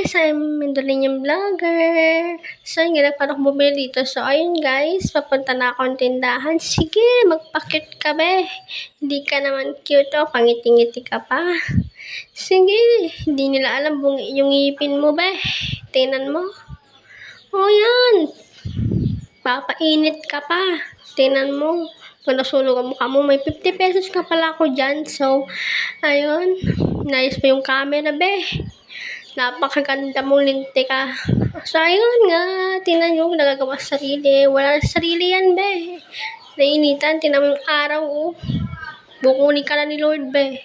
guys, I'm Mandalinian Vlogger. So, yun nga, paano ko bumili dito? So, ayun guys, papunta na akong tindahan. Sige, magpa-cute ka be. Hindi ka naman cute, oh. Pangiti-ngiti ka pa. Sige, hindi nila alam yung ngipin mo be. Tingnan mo. Oh, yan. Papainit ka pa. Tingnan mo. Kung nasulog ang mukha mo, may 50 pesos ka pala ako dyan. So, ayun. Nice pa yung camera be. Napakaganda mong lintik ka. So, ayun nga. Tingnan nyo, nagagawa sa sarili. Wala sa sarili yan, be. Nainitan, tingnan mo yung araw, oh. Bukunin ka na ni Lord, be.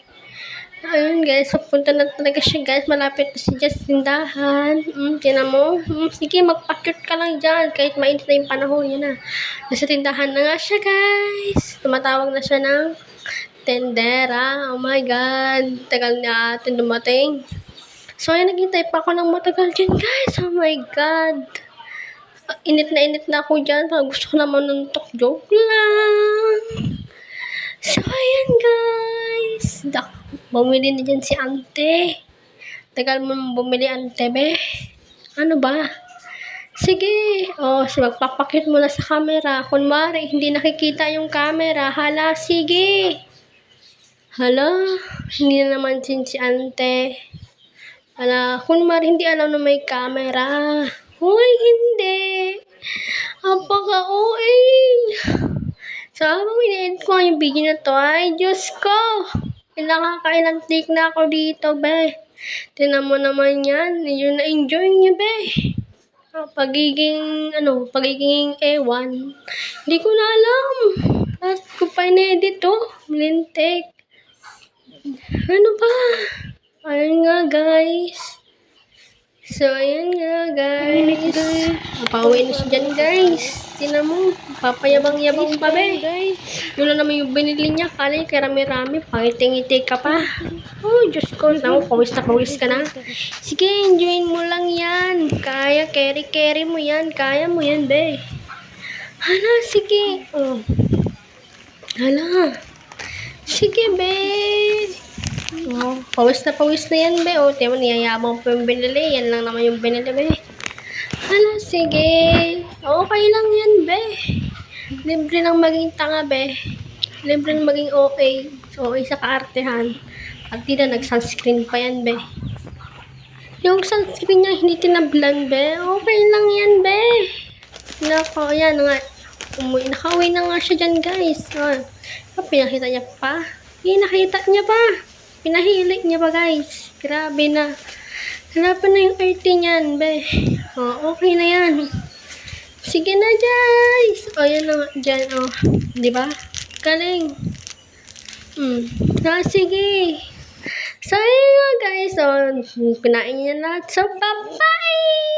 Ayun, guys. Papunta na talaga siya, guys. Malapit na si Jess tindahan. Tingnan mo. Sige, magpa-cute ka lang dyan. Kahit mainit na yung panahon, yun na. Nasa tindahan na nga siya, guys. Tumatawag na siya ng tendera. Oh my God. Tagal na atin dumating. So, ayun, naghintay pa ako ng matagal dyan, guys. Oh my God. Init na ako dyan. Gusto ko naman nuntok. Joke lang. So, ayan, guys. Bumili na dyan si ante. Tagal mo bumili, ante, be. Ano ba? Sige. Oh, magpapakit mo na sa camera. Kunwari, hindi nakikita yung camera. Hala, sige. Hala, hindi na naman si ante. Hala, kunwari hindi alam na may camera. Hoy, hindi. Apaka-OA. So, habang in-edit ko yung video na to, ay, Diyos ko. Nakakailang take na ako dito, be. Tingnan mo naman yan. Yun na-enjoy niya, be. Pagiging ewan. Hindi ko na alam. At ko pa in-edit to. Lintik. Ano ba? Ayun nga, guys. So, ayun nga, guys. Napauwi na siya dyan, guys. Tingnan mo. Papayabang-yabang pa, be. Yun na naman yung binili niya. Kala niya karami-rami. Pangiting-ngiti ka pa. Oh, Diyos ko. Naku, pawis ka na. Sige, enjoyin mo lang yan. Kaya, carry mo yan. Kaya mo yan, be. Hala, sige. Oh. Hala. Sige, be. Oh, pawis na yan, be. Oh, tiyan mo, niyayabang pa yung binili. Yan lang naman yung binili, be. Hala, sige. Okay lang yan, be. Libre nang maging tanga, be. Libre nang maging okay. So, okay sa kaartehan. Pag di na, nag-sunscreen pa yan, be. Yung sunscreen niya, hindi tinablan, be. Okay lang yan, be. Nako, yan nga. Nakauwi na nga siya dyan, guys. Oh, pinakita niya pa. Nakita niya pa. Pinahili niya pa, guys. Grabe na. Grabe na yung RT niyan, be. Oh, okay na yan. Sige na, guys. Oh, yan na nga. Dyan, oh. Diba? Galing. Sige. So, yun nga, guys. Oh, pinain niya lahat. So, bye-bye!